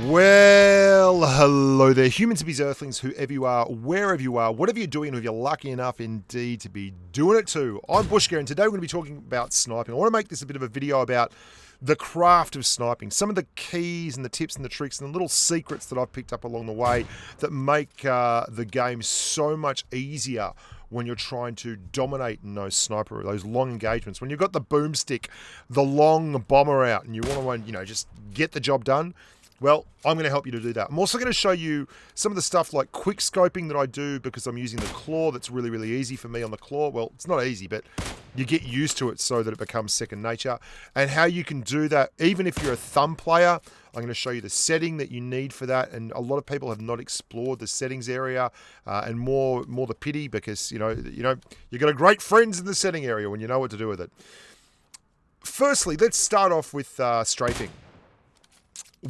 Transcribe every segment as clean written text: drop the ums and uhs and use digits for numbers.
Well, hello there, humans, bees, earthlings, whoever you are, wherever you are, whatever you're doing, and if you're lucky enough indeed to be doing it too. I'm Bushger, and today we're going to be talking about sniping. I want to make this a bit of a video about the craft of sniping, some of the keys and the tips and the tricks and the little secrets that I've picked up along the way that make the game so much easier when you're trying to dominate in those long engagements. When you've got the boomstick, the long bomber out, and you want to, just get the job done. Well, I'm going to help you to do that. I'm also going to show you some of the stuff like quickscoping that I do because I'm using the claw. That's really, really easy for me on the claw. Well, it's not easy, but you get used to it so that it becomes second nature. And how you can do that, even if you're a thumb player, I'm going to show you the setting that you need for that. And a lot of people have not explored the settings area, and more the pity because, you got a great friends in the setting area when you know what to do with it. Firstly, let's start off with strafing.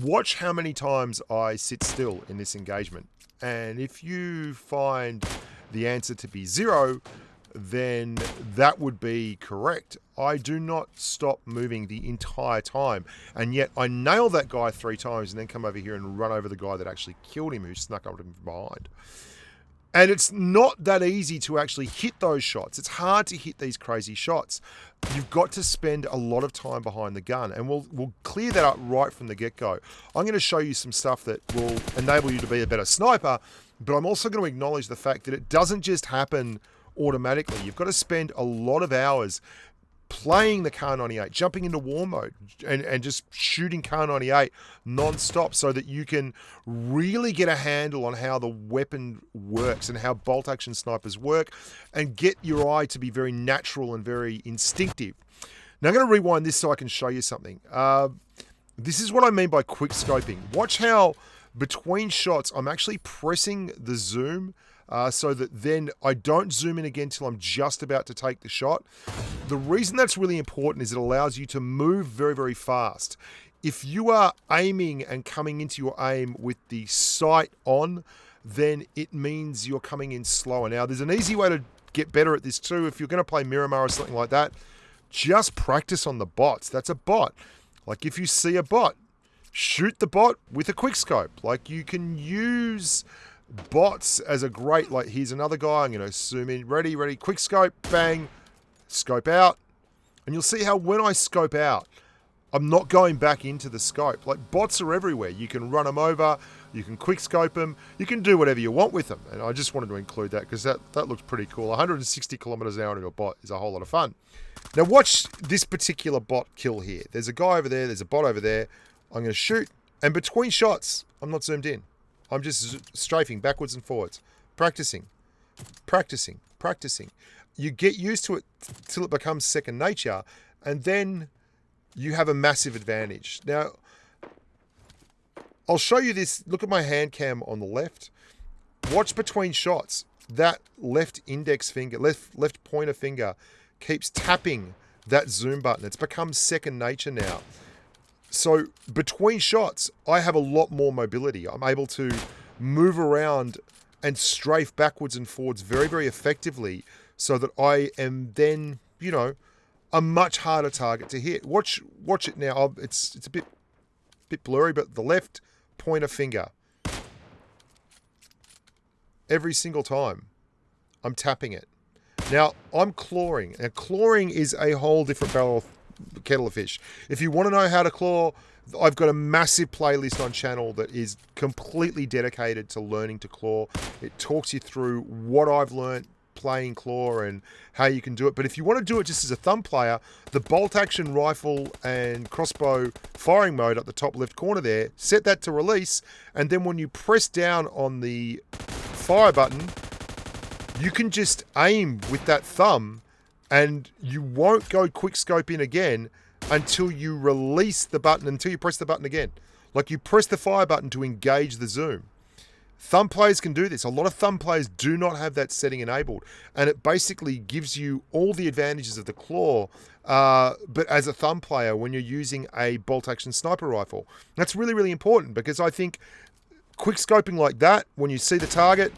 Watch how many times I sit still in this engagement. And if you find the answer to be 0, then that would be correct. I do not stop moving the entire time. And yet I nail that guy 3 times and then come over here and run over the guy that actually killed him, who snuck up from behind. And it's not that easy to actually hit those shots. It's hard to hit these crazy shots. You've got to spend a lot of time behind the gun, and we'll clear that up right from the get-go. I'm going to show you some stuff that will enable you to be a better sniper, but I'm also going to acknowledge the fact that it doesn't just happen automatically. You've got to spend a lot of hours playing the Kar 98, jumping into war mode and just shooting Kar 98 non-stop so that you can really get a handle on how the weapon works and how bolt action snipers work and get your eye to be very natural and very instinctive. Now I'm going to rewind this so I can show you something. This is what I mean by quick scoping. Watch how between shots I'm actually pressing the zoom so that then I don't zoom in again till I'm just about to take the shot. The reason that's really important is it allows you to move very, very fast. If you are aiming and coming into your aim with the sight on, then it means you're coming in slower. Now, there's an easy way to get better at this too. If you're going to play Miramar or something like that, just practice on the bots. That's a bot. Like if you see a bot, shoot the bot with a quickscope. Like you can use bots as a great, like here's another guy, I'm going to zoom in, ready, quick scope, bang, scope out. And you'll see how when I scope out, I'm not going back into the scope. Like bots are everywhere. You can run them over, you can quick scope them, you can do whatever you want with them. And I just wanted to include that because that looks pretty cool. 160 kilometers an hour into a bot is a whole lot of fun. Now watch this particular bot kill here. There's a guy over there, there's a bot over there. I'm going to shoot, and between shots, I'm not zoomed in. I'm just strafing backwards and forwards, practicing. You get used to it till it becomes second nature, and then you have a massive advantage. Now, I'll show you this. Look at my hand cam on the left. Watch between shots. That left index finger, left pointer finger keeps tapping that zoom button. It's become second nature now. So between shots, I have a lot more mobility. I'm able to move around and strafe backwards and forwards very, very effectively so that I am then, a much harder target to hit. Watch it now. It's a bit blurry, but the left pointer finger, every single time, I'm tapping it. Now, I'm clawing. Now, clawing is a whole different kettle of fish. If you want to know how to claw, I've got a massive playlist on channel that is completely dedicated to learning to claw. It talks you through what I've learned playing claw and how you can do it. But if you want to do it just as a thumb player, the bolt action rifle and crossbow firing mode at the top left corner there, set that to release, and then when you press down on the fire button, you can just aim with that thumb and you won't go quick scope in again until you release the button, until you press the button again. Like you press the fire button to engage the zoom. Thumb players can do this. A lot of thumb players do not have that setting enabled. And it basically gives you all the advantages of the claw, but as a thumb player when you're using a bolt action sniper rifle. That's really, really important because I think quick scoping like that, when you see the target,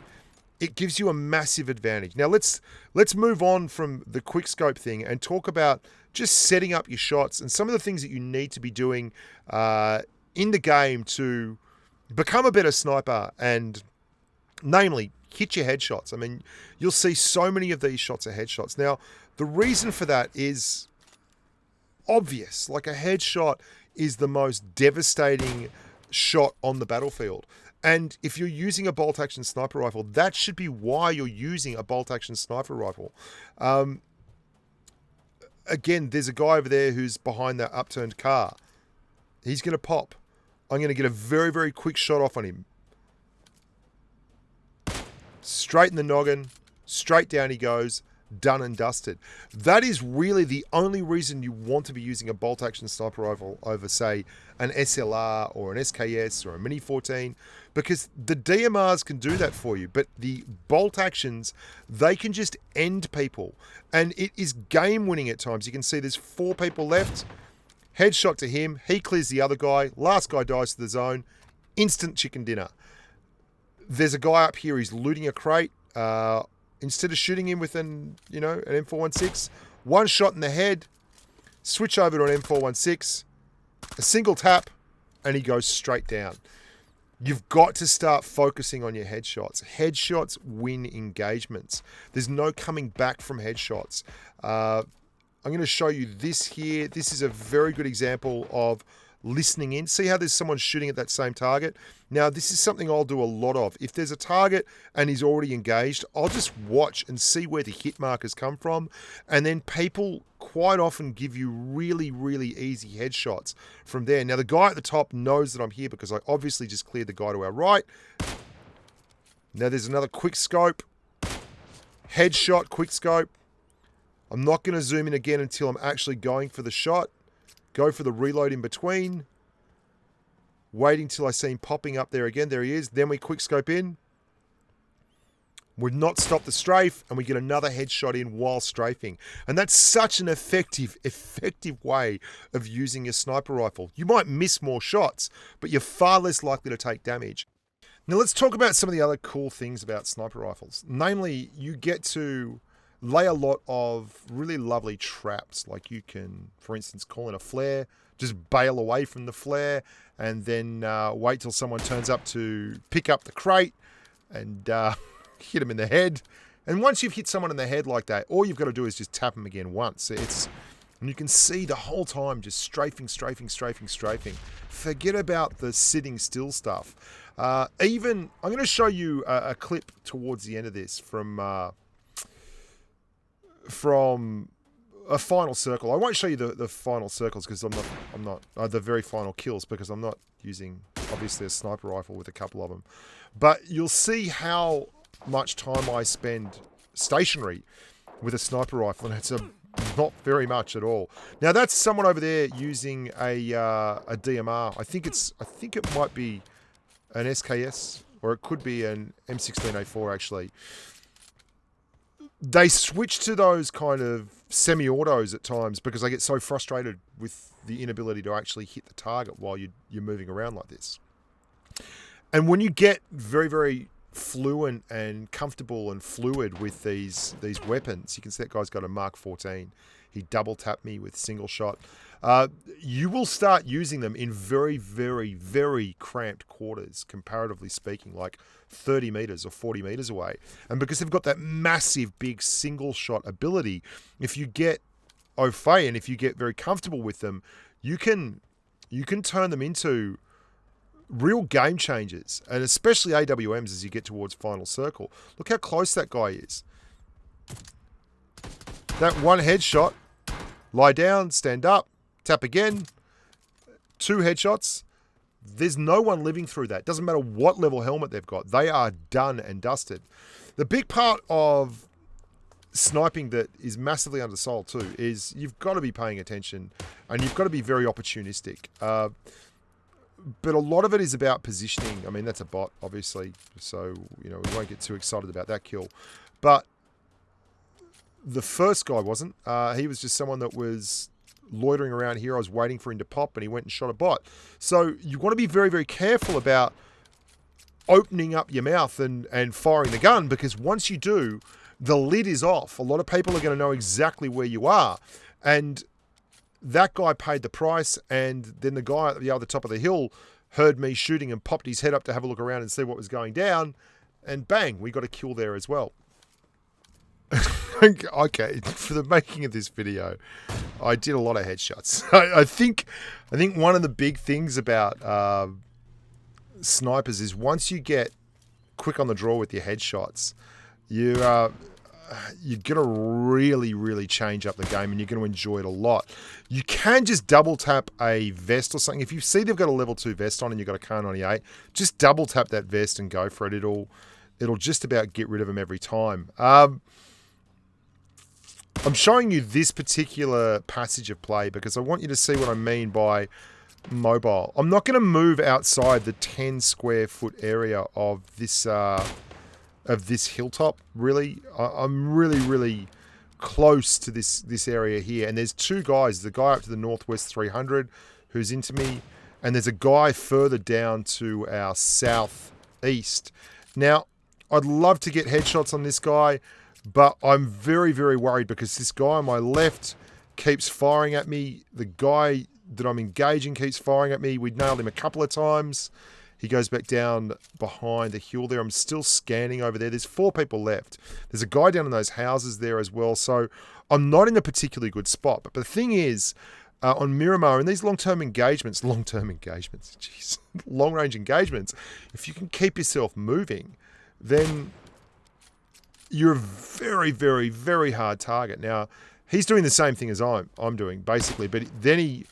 it gives you a massive advantage. Now let's move on from the quick scope thing and talk about just setting up your shots and some of the things that you need to be doing in the game to become a better sniper and, namely, hit your headshots. I mean, you'll see so many of these shots are headshots. Now, the reason for that is obvious. Like, a headshot is the most devastating shot on the battlefield. And if you're using a bolt-action sniper rifle, that should be why you're using a bolt-action sniper rifle. Again, there's a guy over there who's behind that upturned car. He's going to pop. I'm going to get a very, very quick shot off on him. Straight in the noggin. Straight down he goes. Done and dusted. That is really the only reason you want to be using a bolt-action sniper rifle over, say, an SLR or an SKS or a Mini 14, because the DMRs can do that for you, but the bolt actions, they can just end people, and it is game-winning at times. You can see there's 4 people left. Headshot to him. He clears the other guy. Last guy dies to the zone. Instant chicken dinner. There's a guy up here. He's looting a crate. Instead of shooting him with an M416, one shot in the head, switch over to an M416, a single tap, and he goes straight down. You've got to start focusing on your headshots. Headshots win engagements. There's no coming back from headshots. I'm going to show you this here. This is a very good example of listening in. See how there's someone shooting at that same target? Now, this is something I'll do a lot of. If there's a target and he's already engaged, I'll just watch and see where the hit markers come from. And then people quite often give you really, really easy headshots from there. Now, the guy at the top knows that I'm here because I obviously just cleared the guy to our right. Now, there's another quick scope. Headshot, quick scope. I'm not going to zoom in again until I'm actually going for the shot. Go for the reload in between. Waiting till I see him popping up there again. There he is. Then we quick scope in. We've not stopped the strafe, and we get another headshot in while strafing. And that's such an effective way of using your sniper rifle. You might miss more shots, but you're far less likely to take damage. Now let's talk about some of the other cool things about sniper rifles. Namely, you get to lay a lot of really lovely traps. Like you can, for instance, call in a flare, just bail away from the flare, and then wait till someone turns up to pick up the crate and hit them in the head. And once you've hit someone in the head like that, all you've got to do is just tap them again once. And you can see the whole time just strafing. Forget about the sitting still stuff. I'm going to show you a clip towards the end of this from a final circle. I won't show you the final circles because I'm not the very final kills, because I'm not using obviously a sniper rifle with a couple of them. But you'll see how much time I spend stationary with a sniper rifle, and it's not very much at all. Now that's someone over there using a DMR. I think it might be an SKS, or it could be an M16A4 actually. They switch to those kind of semi-autos at times because I get so frustrated with the inability to actually hit the target while you're moving around like this. And when you get very, very fluent and comfortable and fluid with these weapons, you can see that guy's got a Mark 14. He double tapped me with single shot. You will start using them in very, very, very cramped quarters, comparatively speaking, like 30 meters or 40 meters away. And because they've got that massive, big single shot ability, if you get au fait and if you get very comfortable with them, you can turn them into real game changers, and especially AWMs as you get towards final circle. Look how close that guy is. That one headshot, lie down, stand up, tap again, 2 headshots. There's no one living through that. Doesn't matter what level helmet they've got. They are done and dusted. The big part of sniping that is massively undersold too is you've got to be paying attention, and you've got to be very opportunistic. But a lot of it is about positioning. I mean, that's a bot, obviously, so we won't get too excited about that kill. But the first guy wasn't. He was just someone that was loitering around here. I was waiting for him to pop, and he went and shot a bot. So you want to be very, very careful about opening up your mouth and firing the gun, because once you do, the lid is off. A lot of people are going to know exactly where you are. And that guy paid the price, and then the guy at the other top of the hill heard me shooting and popped his head up to have a look around and see what was going down. And bang, we got a kill there as well. Okay, for the making of this video, I did a lot of headshots. I think one of the big things about snipers is once you get quick on the draw with your headshots, you're going to really change up the game, and you're going to enjoy it a lot. You can just double tap a vest or something. If you see they've got a level 2 vest on and you've got a Kar 98, just double tap that vest and go for it. It'll just about get rid of them every time. I'm showing you this particular passage of play because I want you to see what I mean by mobile. I'm not going to move outside the 10 square foot area of this hilltop, really. I'm really close to this area here. And there's two guys. The guy up to the northwest 300 who's into me. And there's a guy further down to our southeast. Now, I'd love to get headshots on this guy, but I'm very worried because this guy on my left keeps firing at me. The guy that I'm engaging keeps firing at me. We nailed him a couple of times. He goes back down behind the hill there. I'm still scanning over there. There's 4 people left. There's a guy down in those houses there as well. So I'm not in a particularly good spot. But the thing is, on Miramar, in these long-range engagements, jeez, long-range engagements, if you can keep yourself moving, then you're a very hard target. Now, he's doing the same thing as I'm doing, basically. But then he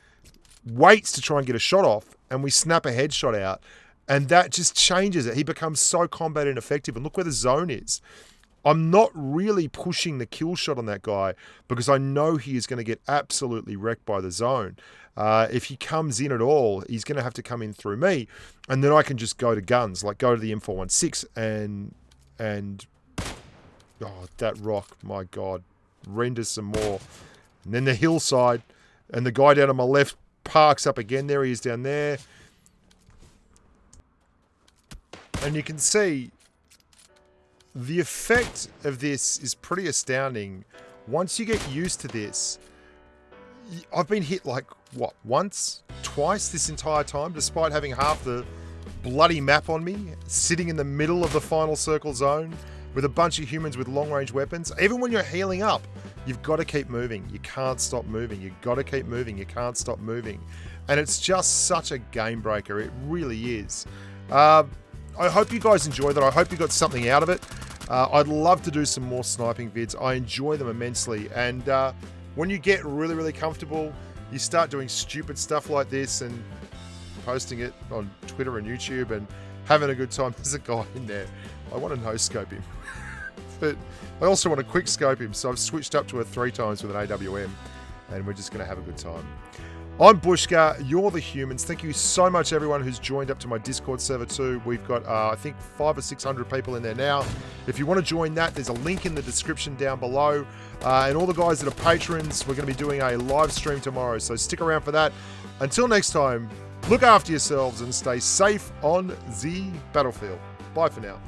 waits to try and get a shot off, and we snap a headshot out. And that just changes it. He becomes so combat ineffective. And look where the zone is. I'm not really pushing the kill shot on that guy because I know he is going to get absolutely wrecked by the zone. If he comes in at all, he's going to have to come in through me. And then I can just go to guns, like go to the M416 and oh, that rock, my God, render some more. And then the hillside, and the guy down on my left parks up again. There he is down there. And you can see the effect of this is pretty astounding. Once you get used to this, I've been hit like, what, once, twice this entire time, despite having half the bloody map on me, sitting in the middle of the final circle zone with a bunch of humans with long-range weapons. Even when you're healing up, you've got to keep moving. You can't stop moving. You've got to keep moving. You can't stop moving. And it's just such a game breaker. It really is. I hope you guys enjoyed that. I hope you got something out of it. I'd love to do some more sniping vids. I enjoy them immensely. And when you get really comfortable, you start doing stupid stuff like this and posting it on Twitter and YouTube and having a good time. There's a guy in there. I want to no-scope him. But I also want to quick-scope him, so I've switched up to it 3 times with an AWM, and we're just going to have a good time. I'm Bushka, you're the humans. Thank you so much, everyone who's joined up to my Discord server too. We've got, I think, 500 or 600 people in there now. If you want to join that, there's a link in the description down below. And all the guys that are patrons, we're going to be doing a live stream tomorrow, so stick around for that. Until next time, look after yourselves and stay safe on the battlefield. Bye for now.